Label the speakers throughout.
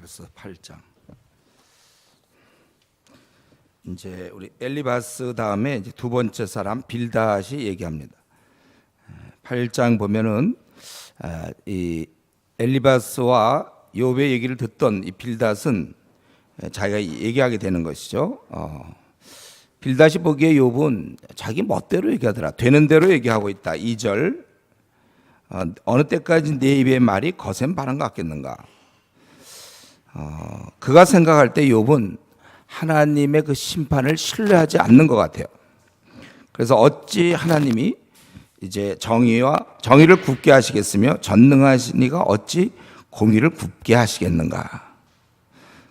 Speaker 1: 벌써 8장. 이제 우리 엘리바스 다음에 이제 두 번째 사람 빌닷이 얘기합니다. 8장 보면은 이 엘리바스와 욥의 얘기를 듣던 이 빌닷은 자기가 얘기하게 되는 것이죠. 빌닷이 보기에 욥은 자기 멋대로 얘기하더라. 되는 대로 얘기하고 있다. 2절. 어느 때까지 내 입의 말이 거센 바람 같겠는가. 그가 생각할 때 욥은 하나님의 그 심판을 신뢰하지 않는 것 같아요. 그래서 어찌 하나님이 이제 정의를 굽게 하시겠으며 전능하시니가 어찌 공의를 굽게 하시겠는가.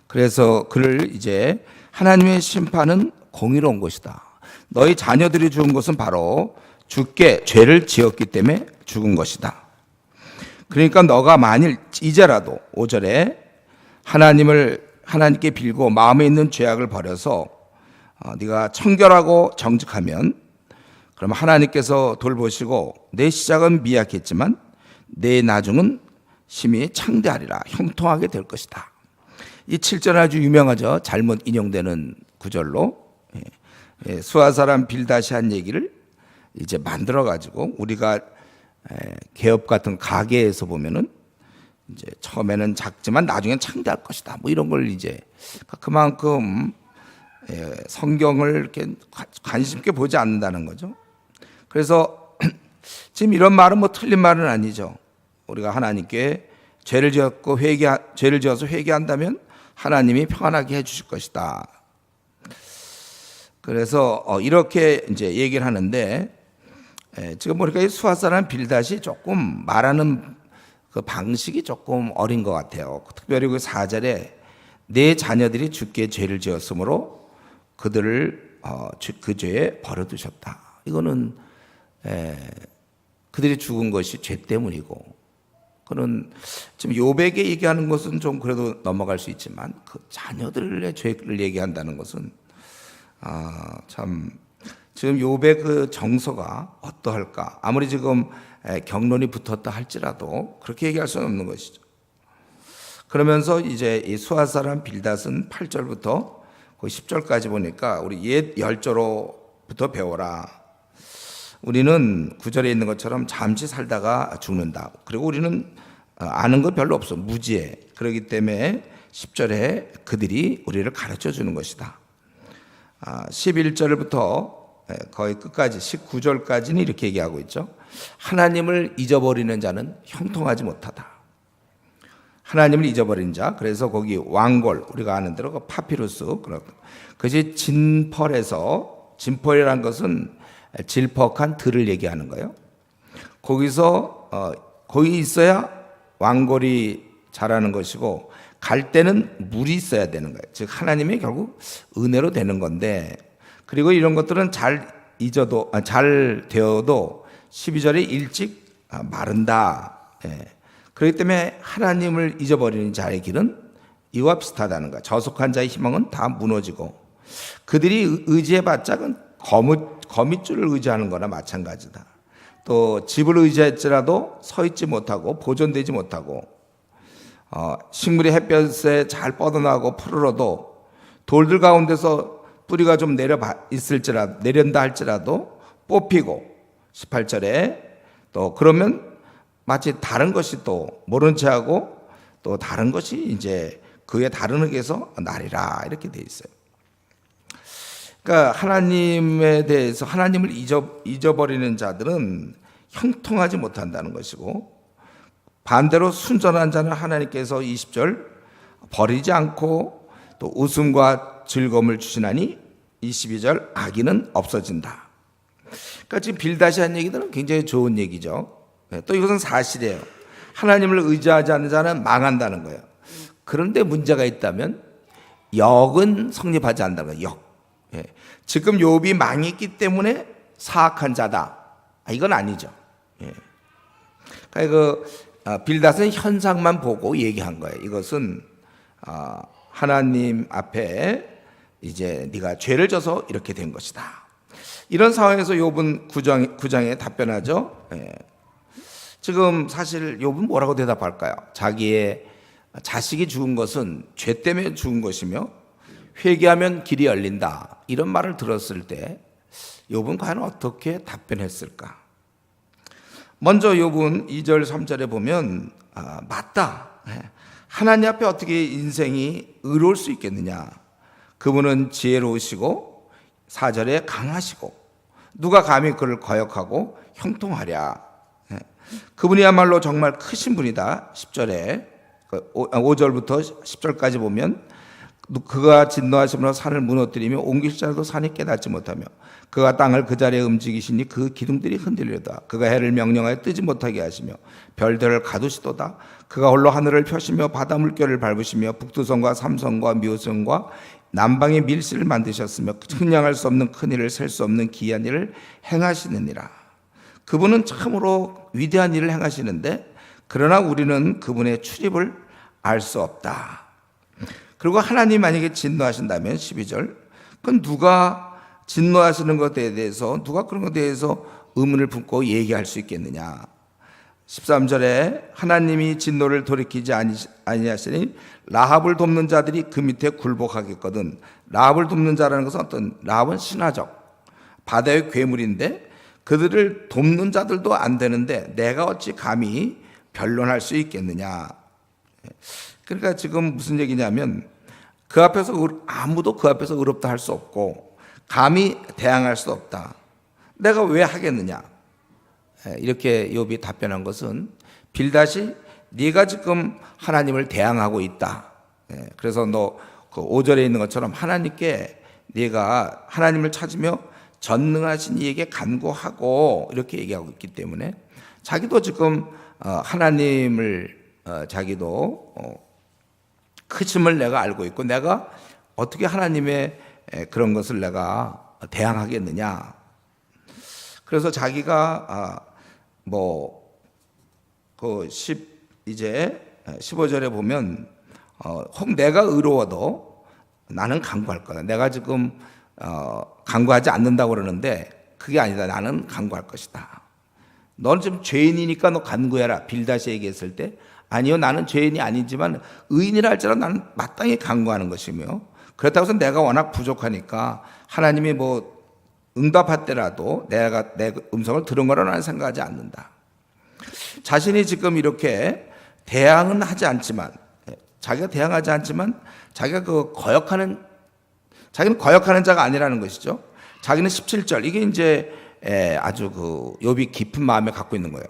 Speaker 1: 그래서 그를 이제 하나님의 심판은 공의로운 것이다. 너희 자녀들이 죽은 것은 바로 주께 죄를 지었기 때문에 죽은 것이다. 그러니까 너가 만일 이제라도 5절에 하나님께 빌고 마음에 있는 죄악을 버려서 네가 청결하고 정직하면 그럼 하나님께서 돌보시고 내 시작은 미약했지만 내 나중은 심히 창대하리라. 형통하게 될 것이다. 이 7절 아주 유명하죠. 잘못 인용되는 구절로 수아 사람 빌닷이 한 얘기를 이제 만들어 가지고 우리가 개업 같은 가게에서 보면은 이제 처음에는 작지만 나중엔 창대할 것이다. 뭐 이런 걸 이제 그만큼 성경을 이렇게 관심 있게 보지 않는다는 거죠. 그래서 지금 이런 말은 뭐 틀린 말은 아니죠. 우리가 하나님께 죄를 지어서 회개한다면 하나님이 평안하게 해주실 것이다. 그래서 이렇게 이제 얘기를 하는데 지금 보니까 이 수아 사람 빌닷이 조금 말하는 그 방식이 조금 어린 것 같아요. 특별히 그 4절에 내 자녀들이 주께 죄를 지었으므로 그들을 그 죄에 버려두셨다. 이거는 그들이 죽은 것이 죄 때문이고, 그는 지금 욥에게 얘기하는 것은 좀 그래도 넘어갈 수 있지만 그 자녀들의 죄를 얘기한다는 것은 참 지금 욥의 그 정서가 어떠할까? 아무리 지금 경론이 붙었다 할지라도 그렇게 얘기할 수는 없는 것이죠. 그러면서 이제 이 수아 사람 빌닷은 8절부터 10절까지 보니까 우리 옛 열조로부터 배워라. 우리는 9절에 있는 것처럼 잠시 살다가 죽는다. 그리고 우리는 아는 거 별로 없어. 무지해. 그렇기 때문에 10절에 그들이 우리를 가르쳐 주는 것이다. 11절부터 거의 끝까지 19절까지는 이렇게 얘기하고 있죠. 하나님을 잊어버리는 자는 형통하지 못하다. 하나님을 잊어버린 자. 그래서 거기 왕골, 우리가 아는 대로 그 파피루스, 그것이 진펄이란 것은 질퍽한 들을 얘기하는 거예요. 거기 있어야 왕골이 자라는 것이고, 갈 때는 물이 있어야 되는 거예요. 즉 하나님의 결국 은혜로 되는 건데, 그리고 이런 것들은 잘 되어도 12절에 일찍 마른다. 그렇기 때문에 하나님을 잊어버리는 자의 길은 이와 비슷하다는 거야. 저속한 자의 희망은 다 무너지고, 그들이 의지해봤자 거미줄을 의지하는 거나 마찬가지다. 또 집을 의지할지라도 서 있지 못하고 보존되지 못하고, 식물이 햇볕에 잘 뻗어나가고 푸르러도 돌들 가운데서 뿌리가 좀 내린다 할지라도 뽑히고, 18절에 또 그러면 마치 다른 것이 또 모른 채 하고 또 다른 것이 이제 그의 다른 흙에서 나리라 이렇게 돼 있어요. 그러니까 하나님에 대해서 하나님을 잊어버리는 자들은 형통하지 못한다는 것이고, 반대로 순전한 자는 하나님께서 20절 버리지 않고 또 웃음과 즐거움을 주시나니 22절 악인은 없어진다. 그러니까 지금 빌닷이 한 얘기들은 굉장히 좋은 얘기죠. 또 이것은 사실이에요. 하나님을 의지하지 않는 자는 망한다는 거예요. 그런데 문제가 있다면 역은 성립하지 않는다는 거예요. 역. 지금 욥이 망했기 때문에 사악한 자다. 이건 아니죠. 그러니까 빌닷은 현상만 보고 얘기한 거예요. 이것은 하나님 앞에 이제 네가 죄를 져서 이렇게 된 것이다. 이런 상황에서 욥은 9장에 답변하죠. 지금 사실 욥은 뭐라고 대답할까요? 자기의 자식이 죽은 것은 죄 때문에 죽은 것이며 회개하면 길이 열린다. 이런 말을 들었을 때 욥은 과연 어떻게 답변했을까? 먼저 욥은 2절 3절에 보면 맞다. 하나님 앞에 어떻게 인생이 의로울 수 있겠느냐? 그분은 지혜로우시고 4절에 강하시고 누가 감히 그를 거역하고 형통하랴. 그분이야말로 정말 크신 분이다. 10절에 5절부터 10절까지 보면 그가 진노하심으로 산을 무너뜨리며 옮길 자라도 산이 깨닫지 못하며 그가 땅을 그 자리에 움직이시니 그 기둥들이 흔들리다. 그가 해를 명령하여 뜨지 못하게 하시며 별들을 가두시도다. 그가 홀로 하늘을 펴시며 바다 물결을 밟으시며 북두성과 삼성과 미호성과 남방의 밀실을 만드셨으며 측량할 수 없는 큰 일을 셀 수 없는 기이한 일을 행하시느니라. 그분은 참으로 위대한 일을 행하시는데 그러나 우리는 그분의 출입을 알 수 없다. 그리고 하나님 만약에 진노하신다면 12절 그건 누가 진노하시는 것에 대해서 누가 그런 것에 대해서 의문을 품고 얘기할 수 있겠느냐. 13절에 하나님이 진노를 돌이키지 아니하시니 라합을 돕는 자들이 그 밑에 굴복하겠거든. 라합을 돕는 자라는 것은 어떤 라합은 신화적 바다의 괴물인데 그들을 돕는 자들도 안 되는데 내가 어찌 감히 변론할 수 있겠느냐. 그러니까 지금 무슨 얘기냐면 그 앞에서 아무도 그 앞에서 의롭다 할 수 없고 감히 대항할 수 없다. 내가 왜 하겠느냐. 이렇게 욥이 답변한 것은 빌닷이 네가 지금 하나님을 대항하고 있다. 그래서 너 그 5절에 있는 것처럼 하나님께 네가 하나님을 찾으며 전능하신 이에게 간구하고 이렇게 얘기하고 있기 때문에 자기도 지금 하나님을 자기도 크심을 내가 알고 있고 내가 어떻게 하나님의 그런 것을 내가 대항하겠느냐. 그래서 자기가 이제 15절에 보면 혹 내가 의로워도 나는 간구할 거다. 내가 지금 간구하지 않는다고 그러는데 그게 아니다. 나는 간구할 것이다. 너는 지금 죄인이니까 너 간구해라. 빌닷이 얘기했을 때 아니요, 나는 죄인이 아니지만 의인이라 할지라도 나는 마땅히 간구하는 것이며 그렇다고 해서 내가 워낙 부족하니까 하나님이 응답할 때라도 내가 내 음성을 들은 거라 나는 생각하지 않는다. 자신이 지금 이렇게 대항은 하지 않지만 자기가 대항하지 않지만 자기가 자기는 거역하는 자가 아니라는 것이죠. 자기는 17절 이게 이제 아주 욥이 깊은 마음에 갖고 있는 거예요.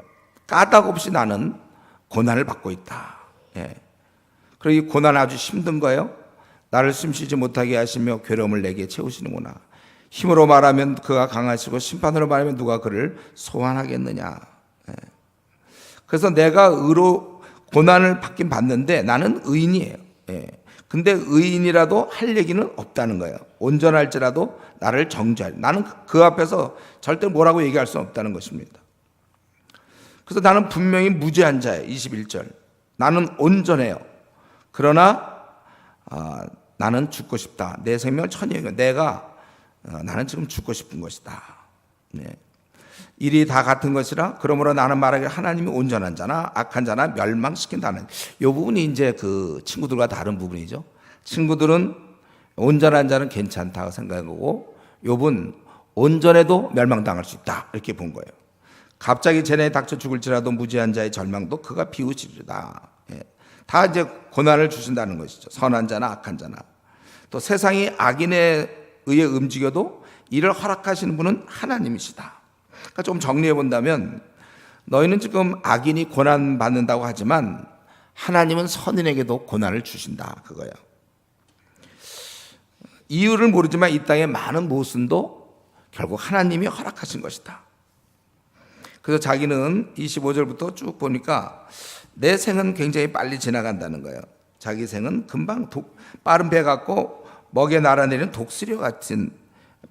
Speaker 1: 까닭 없이 나는 고난을 받고 있다. 그리고 이 고난 아주 힘든 거예요. 나를 숨쉬지 못하게 하시며 괴로움을 내게 채우시는구나. 힘으로 말하면 그가 강하시고 심판으로 말하면 누가 그를 소환하겠느냐. 그래서 내가 고난을 받긴 받는데 나는 의인이에요. 근데 의인이라도 할 얘기는 없다는 거예요. 온전할지라도 나를 정죄할. 나는 그 앞에서 절대 뭐라고 얘기할 수 없다는 것입니다. 그래서 나는 분명히 무죄한 자예요. 21절. 나는 온전해요. 그러나 나는 죽고 싶다. 내 생명을 천히 나는 지금 죽고 싶은 것이다. 일이 다 같은 것이라 그러므로 나는 말하기를 하나님이 온전한 자나 악한 자나 멸망시킨다는 이 부분이 이제 그 친구들과 다른 부분이죠. 친구들은 온전한 자는 괜찮다고 생각하고 욥은 온전해도 멸망당할 수 있다 이렇게 본 거예요. 갑자기 재난에 닥쳐 죽을지라도 무죄한 자의 절망도 그가 비우시리다. 다 이제 고난을 주신다는 것이죠. 선한 자나 악한 자나. 또 세상이 악인에 의해 움직여도 이를 허락하시는 분은 하나님이시다. 그러니까 좀 정리해 본다면 너희는 지금 악인이 고난 받는다고 하지만 하나님은 선인에게도 고난을 주신다 그거예요. 이유를 모르지만 이 땅의 많은 모순도 결국 하나님이 허락하신 것이다. 그래서 자기는 25절부터 쭉 보니까 내 생은 굉장히 빨리 지나간다는 거예요. 자기 생은 금방 빠른 배 같고 먹에 날아내리는 독수리 같은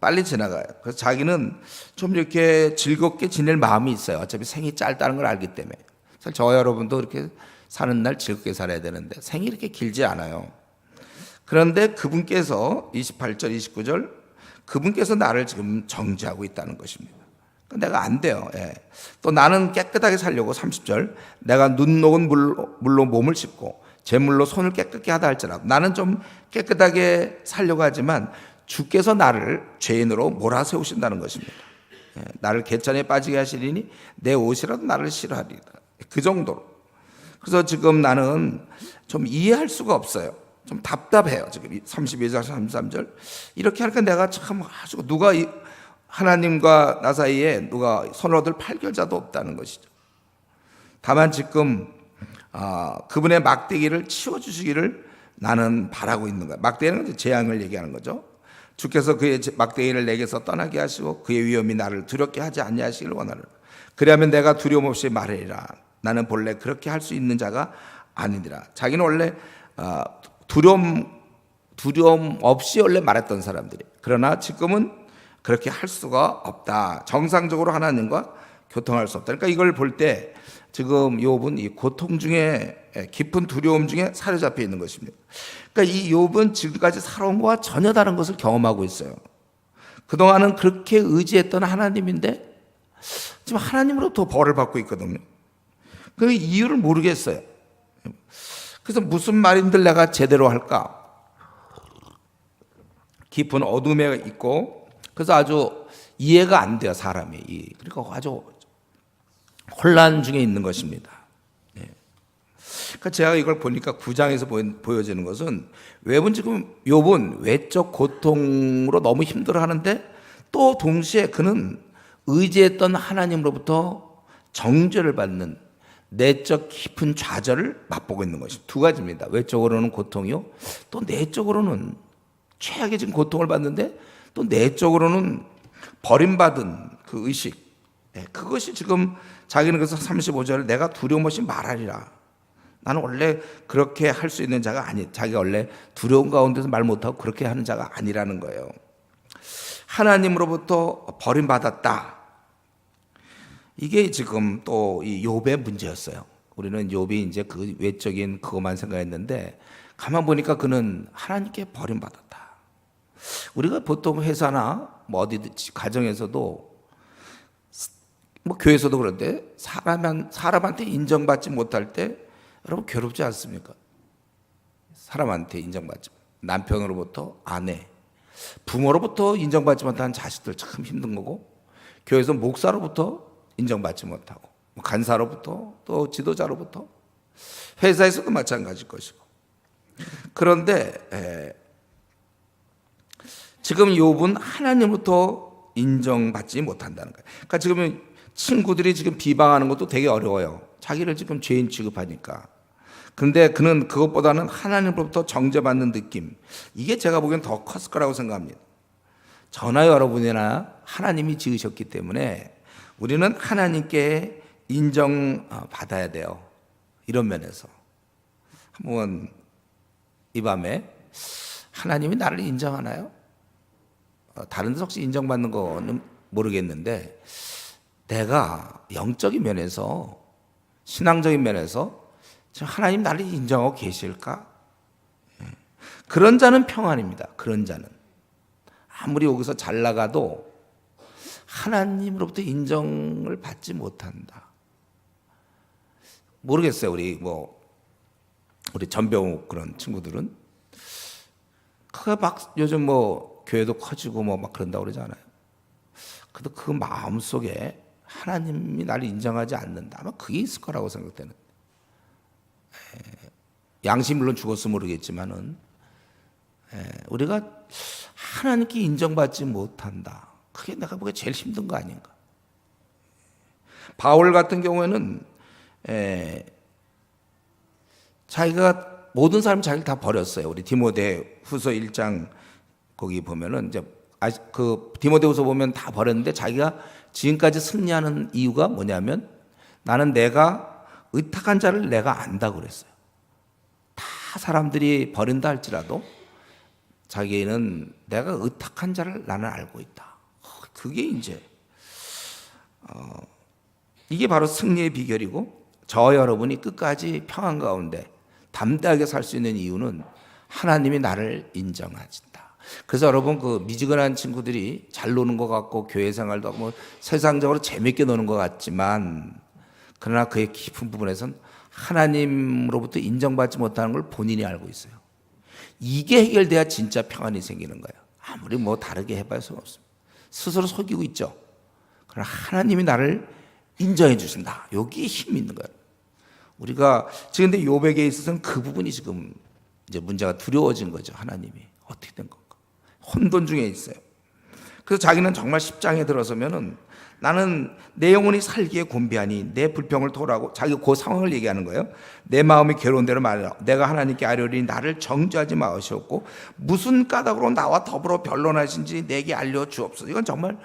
Speaker 1: 빨리 지나가요. 그래서 자기는 좀 이렇게 즐겁게 지낼 마음이 있어요. 어차피 생이 짧다는 걸 알기 때문에. 사실 저 여러분도 이렇게 사는 날 즐겁게 살아야 되는데 생이 이렇게 길지 않아요. 그런데 그분께서 28절, 29절 그분께서 나를 지금 정죄하고 있다는 것입니다. 내가 안 돼요. 또 나는 깨끗하게 살려고 30절 내가 눈 녹은 물로 몸을 씻고 제물로 손을 깨끗게 하다 할지라도 나는 좀 깨끗하게 살려고 하지만 주께서 나를 죄인으로 몰아세우신다는 것입니다. 나를 개천에 빠지게 하시리니 내 옷이라도 나를 싫어하리라. 그 정도로. 그래서 지금 나는 좀 이해할 수가 없어요. 좀 답답해요. 지금 32절, 33절. 이렇게 하니까 내가 참 아주 누가 하나님과 나 사이에 누가 손을 얻을 판결자도 없다는 것이죠. 다만 지금 그분의 막대기를 치워주시기를 나는 바라고 있는 거야. 막대기는 재앙을 얘기하는 거죠. 주께서 그의 막대기를 내게서 떠나게 하시고 그의 위험이 나를 두렵게 하지 않냐시기를 원하노라. 그리하면 내가 두려움 없이 말하리라. 나는 본래 그렇게 할 수 있는 자가 아니니라. 자기는 원래 두려움 없이 원래 말했던 사람들이. 그러나 지금은 그렇게 할 수가 없다. 정상적으로 하나님과 교통할 수 없다. 그러니까 이걸 볼 때 지금 욥은 이 고통 중에 깊은 두려움 중에 사로잡혀 있는 것입니다. 그러니까 이 욥은 지금까지 살아온 것과 전혀 다른 것을 경험하고 있어요. 그동안은 그렇게 의지했던 하나님인데 지금 하나님으로부터 벌을 받고 있거든요. 그 이유를 모르겠어요. 그래서 무슨 말인들 내가 제대로 할까? 깊은 어둠에 있고 그래서 아주 이해가 안 돼요, 사람이. 그러니까 아주 혼란 중에 있는 것입니다. 그러니까 제가 이걸 보니까 9장에서 보여지는 것은 욥은 외적 고통으로 너무 힘들어하는데 또 동시에 그는 의지했던 하나님으로부터 정죄를 받는 내적 깊은 좌절을 맛보고 있는 것입니다. 두 가지입니다. 외적으로는 고통이요, 또 내적으로는 최악의 지금 고통을 받는데 또 내적으로는 버림받은 그 의식. 그것이 지금 자기는 그래서 35절을 내가 두려움 없이 말하리라. 나는 원래 그렇게 할 수 있는 자가 자기가 원래 두려움 가운데서 말 못하고 그렇게 하는 자가 아니라는 거예요. 하나님으로부터 버림받았다. 이게 지금 또 이 욥의 문제였어요. 우리는 욥이 이제 그 외적인 그것만 생각했는데 가만 보니까 그는 하나님께 버림받았다. 우리가 보통 회사나 뭐 어디 가정에서도 뭐 교회에서도 그런데 사람한테 인정받지 못할 때 여러분 괴롭지 않습니까? 사람한테 인정받지 남편으로부터 아내, 부모로부터 인정받지 못하는 자식들 참 힘든 거고 교회에서 목사로부터 인정받지 못하고 간사로부터 또 지도자로부터 회사에서도 마찬가지일 것이고 그런데 지금 욥은 하나님부터 인정받지 못한다는 거예요. 그러니까 지금 친구들이 지금 비방하는 것도 되게 어려워요. 자기를 지금 죄인 취급하니까. 그런데 그는 그것보다는 하나님으로부터 정죄받는 느낌. 이게 제가 보기엔 더 컸을 거라고 생각합니다. 저나 여러분이나 하나님이 지으셨기 때문에 우리는 하나님께 인정받아야 돼요. 이런 면에서. 한번 이 밤에 하나님이 나를 인정하나요? 다른 데서 혹시 인정받는 거는 모르겠는데 내가 영적인 면에서 신앙적인 면에서 하나님 나를 인정하고 계실까? 그런 자는 평안입니다. 그런 자는 아무리 여기서 잘 나가도 하나님으로부터 인정을 받지 못한다. 모르겠어요. 우리 전병욱 그런 친구들은 그가 막 요즘 교회도 커지고 막 그런다고 그러잖아요. 그래도 그 마음 속에 하나님이 나를 인정하지 않는다. 아마 그게 있을 거라고 생각되는. 양심 물론 죽었으면 모르겠지만은 우리가 하나님께 인정받지 못한다. 그게 내가 보기에 제일 힘든 거 아닌가. 바울 같은 경우에는 자기가 모든 사람 자기를 다 버렸어요. 우리 디모데후서 1장 거기 보면은 이제 그 디모데후서 보면 다 버렸는데 자기가 지금까지 승리하는 이유가 뭐냐면 나는 내가 의탁한 자를 내가 안다고 그랬어요. 다 사람들이 버린다 할지라도 자기는 내가 의탁한 자를 나는 알고 있다. 그게 이제 이게 바로 승리의 비결이고 저 여러분이 끝까지 평안 가운데 담대하게 살 수 있는 이유는 하나님이 나를 인정하신다. 그래서 여러분 그 미지근한 친구들이 잘 노는 것 같고 교회 생활도 하고 세상적으로 재밌게 노는 것 같지만 그러나 그의 깊은 부분에선 하나님으로부터 인정받지 못하는 걸 본인이 알고 있어요. 이게 해결돼야 진짜 평안이 생기는 거예요. 아무리 뭐 다르게 해봐야 소용없습니다. 스스로 속이고 있죠. 그러나 하나님이 나를 인정해 주신다. 여기에 힘이 있는 거예요. 우리가 지금 근데 욥에게 있어서는 그 부분이 지금 이제 문제가 두려워진 거죠. 하나님이 어떻게 된 건가? 혼돈 중에 있어요. 그래서 자기는 정말 10장에 들어서면은 나는 내 영혼이 살기에 곤비하니 내 불평을 토하고 자기 그 상황을 얘기하는 거예요. 내 마음이 괴로운 대로 말하라. 내가 하나님께 아뢰리니 나를 정죄하지 마시옵고 무슨 까닭으로 나와 더불어 변론하신지 내게 알려 주옵소서. 이건 정말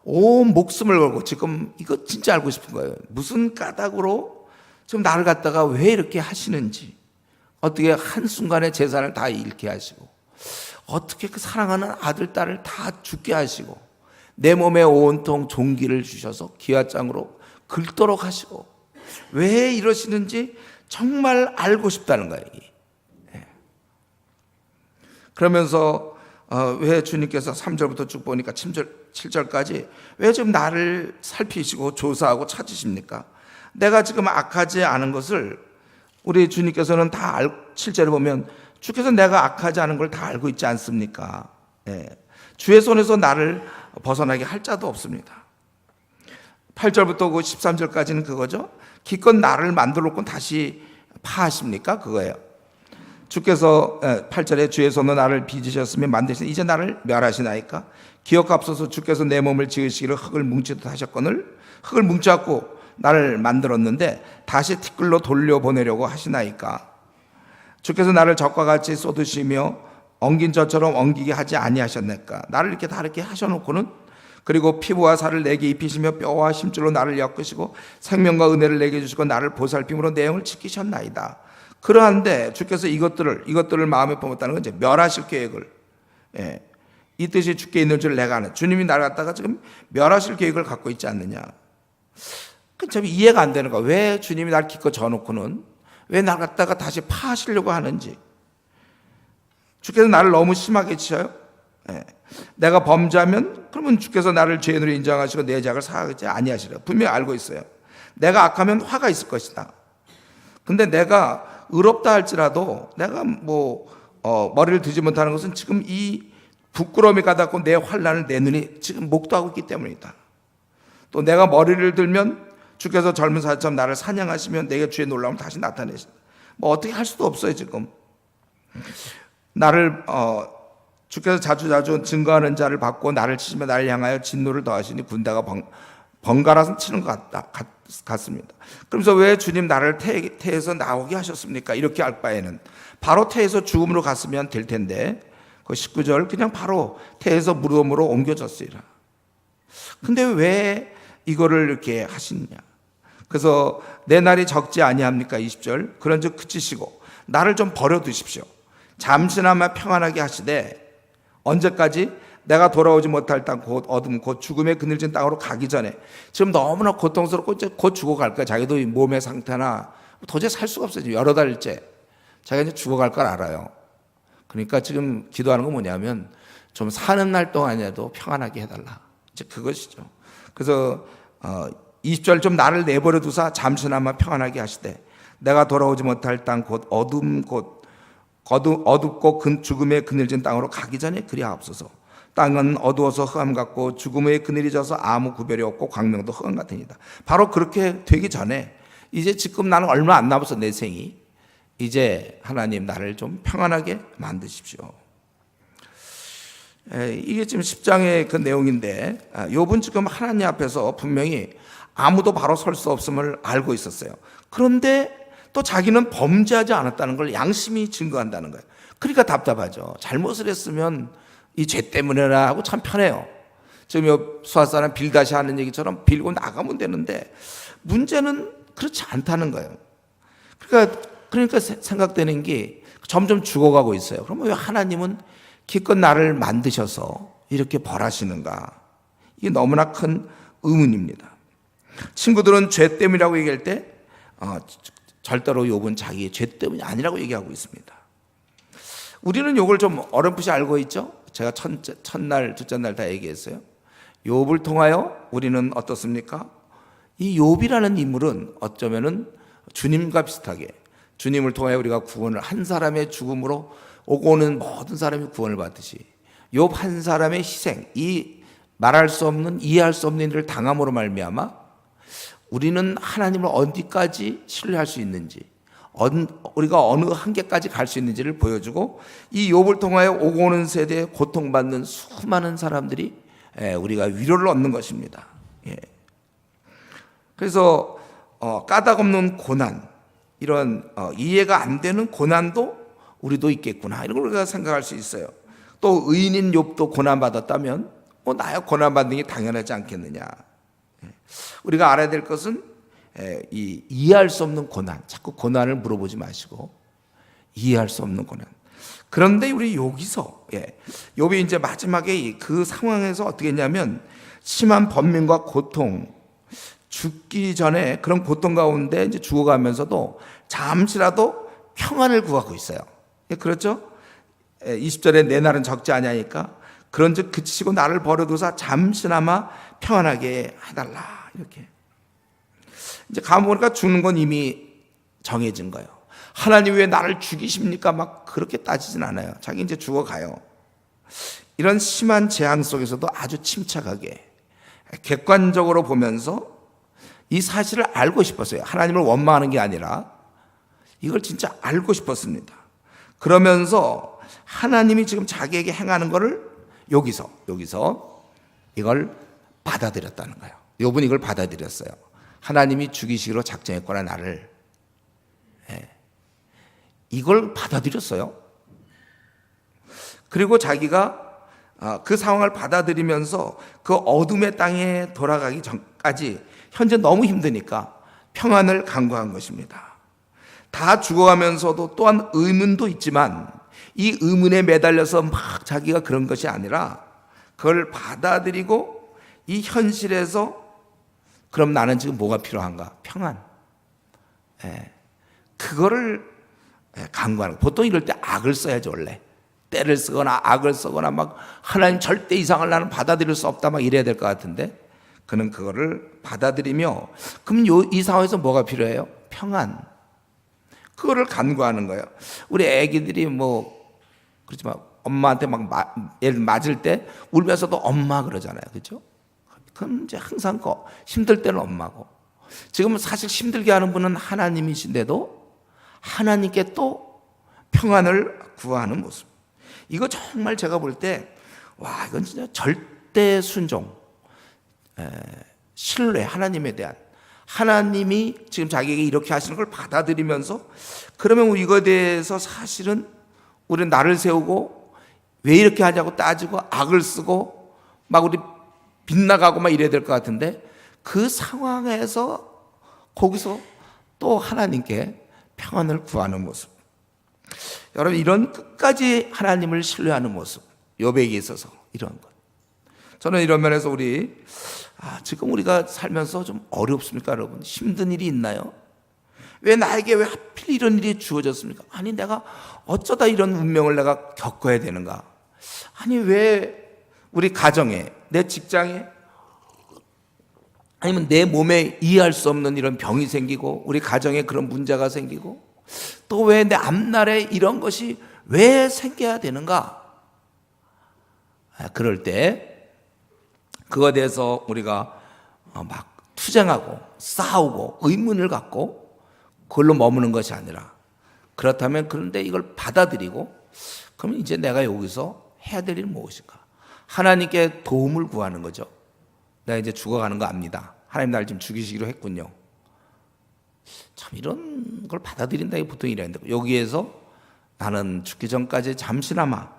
Speaker 1: 온 목숨을 걸고 지금 이거 진짜 알고 싶은 거예요. 무슨 까닭으로 지금 나를 갖다가 왜 이렇게 하시는지, 어떻게 한순간에 재산을 다 잃게 하시고, 어떻게 그 사랑하는 아들, 딸을 다 죽게 하시고, 내 몸에 온통 종기를 주셔서 기와장으로 긁도록 하시고, 왜 이러시는지 정말 알고 싶다는 거예요. 그러면서 왜 주님께서 3절부터 쭉 보니까 7절까지 왜 지금 나를 살피시고 조사하고 찾으십니까? 내가 지금 악하지 않은 것을 우리 주님께서는 다 7절에 보면 주께서 내가 악하지 않은 걸 다 알고 있지 않습니까? 주의 손에서 나를 벗어나게 할 자도 없습니다. 8절부터 13절까지는 그거죠. 기껏 나를 만들어 놓고 다시 파하십니까? 그거예요. 주께서 8절에 주의 손으로 나를 빚으셨으며 만드시니 이제 나를 멸하시나이까? 기억하옵소서. 주께서 내 몸을 지으시기를 흙을 뭉치듯 하셨거늘 흙을 뭉쳐갖고 나를 만들었는데 다시 티끌로 돌려보내려고 하시나이까? 주께서 나를 적과 같이 쏟으시며 엉긴 저처럼 엉기게 하지 아니하셨나이까? 나를 이렇게 다 이렇게 하셔놓고는, 그리고 피부와 살을 내게 입히시며 뼈와 힘줄로 나를 엮으시고 생명과 은혜를 내게 주시고 나를 보살핌으로 내 영을 지키셨나이다. 그러한데 주께서 이것들을 마음에 품었다는 건 이제 멸하실 계획을, 이 뜻이 주께 있는 줄 내가 아는, 주님이 나를 갖다가 지금 멸하실 계획을 갖고 있지 않느냐. 참 이해가 안 되는 거야. 왜 주님이 나를 기껏 져놓고는 왜 나를 갖다가 다시 파하시려고 하는지. 주께서 나를 너무 심하게 치셔요. 내가 범죄하면 그러면 주께서 나를 죄인으로 인정하시고 내 죄악을 사하지 아니하시리라. 분명히 알고 있어요. 내가 악하면 화가 있을 것이다. 근데 내가 의롭다 할지라도 내가 머리를 드지 못하는 것은 지금 이 부끄러움이 가닿고 내 환난을 내 눈이 지금 목도하고 있기 때문이다. 또 내가 머리를 들면 주께서 젊은 사자처럼 나를 사냥하시면 내게 주의 놀라움을 다시 나타내신다. 어떻게 할 수도 없어요. 지금 나를 주께서 자주 증거하는 자를 받고 나를 치시며 나를 향하여 진노를 더하시니 군대가 번갈아서 치는 것 같습니다. 그러면서 왜 주님 나를 태에서 나오게 하셨습니까? 이렇게 할 바에는 바로 태에서 죽음으로 갔으면 될 텐데, 그 19절 그냥 바로 태에서 무덤으로 옮겨졌으리라. 근데 왜 이거를 이렇게 하시느냐? 그래서 내 날이 적지 아니합니까? 20절 그런즉 그치시고 나를 좀 버려두십시오. 잠시나마 평안하게 하시되 언제까지? 내가 돌아오지 못할 땅 곧 어둠 곧 죽음의 그늘진 땅으로 가기 전에. 지금 너무나 고통스럽고 이제 곧 죽어갈 거야. 자기도 몸의 상태나 도저히 살 수가 없어요. 여러 달째 자기가 이제 죽어갈 걸 알아요. 그러니까 지금 기도하는 건 뭐냐면 좀 사는 날 동안이라도 평안하게 해달라. 이제 그것이죠. 그래서 20절 좀 나를 내버려 두사 잠시나마 평안하게 하시되 내가 돌아오지 못할 땅 곧 어둠 곧 어둡고 죽음의 그늘진 땅으로 가기 전에 그리하옵소서. 땅은 어두워서 흑암 같고 죽음의 그늘이 져서 아무 구별이 없고 광명도 흑암 같으니다. 바로 그렇게 되기 전에 이제 지금 나는 얼마 안 남아서 내 생이, 이제 하나님 나를 좀 평안하게 만드십시오. 이게 지금 10장의 그 내용인데, 욥은 지금 하나님 앞에서 분명히 아무도 바로 설 수 없음을 알고 있었어요. 그런데 또 자기는 범죄하지 않았다는 걸 양심이 증거한다는 거예요. 그러니까 답답하죠. 잘못을 했으면 이 죄 때문에라 하고 참 편해요. 지금 수아사람 빌다시 하는 얘기처럼 빌고 나가면 되는데 문제는 그렇지 않다는 거예요. 그러니까 생각되는 게 점점 죽어가고 있어요. 그러면 왜 하나님은 기껏 나를 만드셔서 이렇게 벌하시는가? 이게 너무나 큰 의문입니다. 친구들은 죄 때문이라고 얘기할 때 절대로 욥은 자기의 죄 때문이 아니라고 얘기하고 있습니다. 우리는 이걸 좀 어렴풋이 알고 있죠. 제가 첫날, 둘째 날 다 얘기했어요. 욥을 통하여 우리는 어떻습니까? 이 욥이라는 인물은 어쩌면은 주님과 비슷하게 주님을 통해 우리가 구원을, 한 사람의 죽음으로 오고 오는 모든 사람이 구원을 받듯이 욥 한 사람의 희생, 이 말할 수 없는, 이해할 수 없는 일을 당함으로 말미암아 우리는 하나님을 어디까지 신뢰할 수 있는지, 우리가 어느 한계까지 갈 수 있는지를 보여주고, 이 욥을 통하여 오고 오는 세대에 고통받는 수많은 사람들이 우리가 위로를 얻는 것입니다. 그래서 까닭없는 고난, 이런 이해가 안 되는 고난도 우리도 있겠구나, 이런 걸 우리가 생각할 수 있어요. 또 의인인 욥도 고난받았다면 나야 고난받는 게 당연하지 않겠느냐. 우리가 알아야 될 것은 이해할 수 없는 고난, 자꾸 고난을 물어보지 마시고 이해할 수 없는 고난. 그런데 우리 여기서 욥이 이제 마지막에 그 상황에서 어떻게 했냐면, 심한 번민과 고통, 죽기 전에 그런 고통 가운데 이제 죽어가면서도 잠시라도 평안을 구하고 있어요. 그렇죠? 20절에 내 날은 적지 아니하니까 그런즉 그치시고 나를 버려두사 잠시나마 평안하게 해달라, 이렇게. 이제 가보니까 죽는 건 이미 정해진 거예요. 하나님 왜 나를 죽이십니까? 막 그렇게 따지진 않아요. 자기 이제 죽어가요. 이런 심한 재앙 속에서도 아주 침착하게 객관적으로 보면서 이 사실을 알고 싶었어요. 하나님을 원망하는 게 아니라 이걸 진짜 알고 싶었습니다. 그러면서 하나님이 지금 자기에게 행하는 것을 여기서 이걸 받아들였다는 거예요. 욥은 이걸 받아들였어요. 하나님이 죽이시기로 작정했거나 나를, 이걸 받아들였어요. 그리고 자기가 그 상황을 받아들이면서 그 어둠의 땅에 돌아가기 전까지 현재 너무 힘드니까 평안을 간구한 것입니다. 다 죽어가면서도 또한 의문도 있지만 이 의문에 매달려서 막 자기가 그런 것이 아니라 그걸 받아들이고 이 현실에서 그럼 나는 지금 뭐가 필요한가? 평안. 그거를 간구하는 거예요. 보통 이럴 때 악을 써야죠, 원래. 때를 쓰거나 악을 쓰거나 막 하나님 절대 이상을 나는 받아들일 수 없다 막 이래야 될 것 같은데, 그는 그거를 받아들이며, 그럼 이 상황에서 뭐가 필요해요? 평안. 그거를 간구하는 거예요. 우리 애기들이 그렇지만 엄마한테 얘를 맞을 때 울면서도 엄마 그러잖아요. 그렇죠? 그럼 이제 항상 힘들 때는 엄마고, 지금 사실 힘들게 하는 분은 하나님이신데도 하나님께 또 평안을 구하는 모습. 이거 정말 제가 볼 때, 와, 이건 진짜 절대 순종, 신뢰, 하나님에 대한, 하나님이 지금 자기에게 이렇게 하시는 걸 받아들이면서, 그러면 이거에 대해서 사실은 우리는 나를 세우고 왜 이렇게 하냐고 따지고 악을 쓰고 막 우리 빗나가고 막 이래야 될 것 같은데, 그 상황에서 거기서 또 하나님께 평안을 구하는 모습. 여러분, 이런 끝까지 하나님을 신뢰하는 모습, 욥에게 있어서 이런 것. 저는 이런 면에서 지금 우리가 살면서 좀 어렵습니까, 여러분? 힘든 일이 있나요? 왜 나에게 왜 하필 이런 일이 주어졌습니까? 아니, 내가 어쩌다 이런 운명을 내가 겪어야 되는가? 아니, 왜 우리 가정에, 내 직장에, 아니면 내 몸에 이해할 수 없는 이런 병이 생기고 우리 가정에 그런 문제가 생기고, 또 왜 내 앞날에 이런 것이 왜 생겨야 되는가? 그럴 때 그거에 대해서 우리가 막 투쟁하고 싸우고 의문을 갖고 그걸로 머무는 것이 아니라, 그렇다면 그런데 이걸 받아들이고, 그러면 이제 내가 여기서 해야 될 일은 무엇인가? 하나님께 도움을 구하는 거죠. 내가 이제 죽어가는 거 압니다. 하나님 날 지금 죽이시기로 했군요. 참 이런 걸 받아들인다, 이게 보통 이래야 된다고. 여기에서 나는 죽기 전까지 잠시나마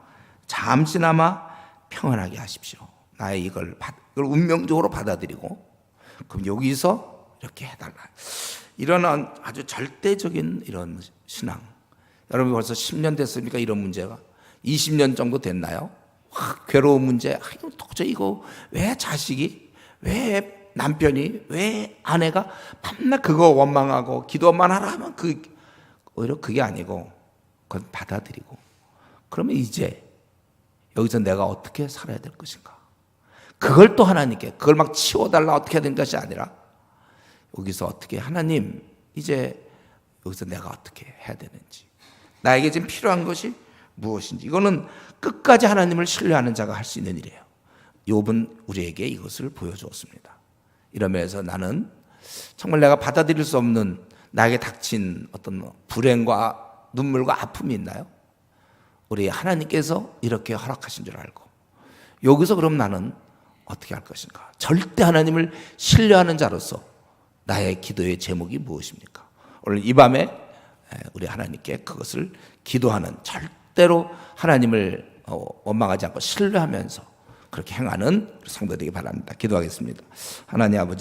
Speaker 1: 평안하게 하십시오. 나의 이걸 운명적으로 받아들이고, 그럼 여기서 이렇게 해달라. 이런 아주 절대적인 이런 신앙. 여러분 벌써 10년 됐습니까? 이런 문제가 20년 정도 됐나요? 괴로운 문제. 도저히 이거 왜 자식이, 왜 남편이, 왜 아내가 밤낮 그거 원망하고 기도만 하라 하면 오히려 그게 아니고 그건 받아들이고, 그러면 이제 여기서 내가 어떻게 살아야 될 것인가? 그걸 또 하나님께 그걸 막 치워달라 어떻게 해야 되는 것이 아니라, 여기서 어떻게 하나님, 이제 여기서 내가 어떻게 해야 되는지, 나에게 지금 필요한 것이 무엇인지, 이거는 끝까지 하나님을 신뢰하는 자가 할 수 있는 일이에요. 욥은 우리에게 이것을 보여주었습니다. 이러면서 나는 정말 내가 받아들일 수 없는 나에게 닥친 어떤 불행과 눈물과 아픔이 있나요? 우리 하나님께서 이렇게 허락하신 줄 알고, 여기서 그럼 나는 어떻게 할 것인가? 절대 하나님을 신뢰하는 자로서 나의 기도의 제목이 무엇입니까? 오늘 이 밤에 우리 하나님께 그것을 기도하는, 절대로 하나님을 원망하지 않고 신뢰하면서 그렇게 행하는 성도 되기 바랍니다. 기도하겠습니다. 하나님 아버지,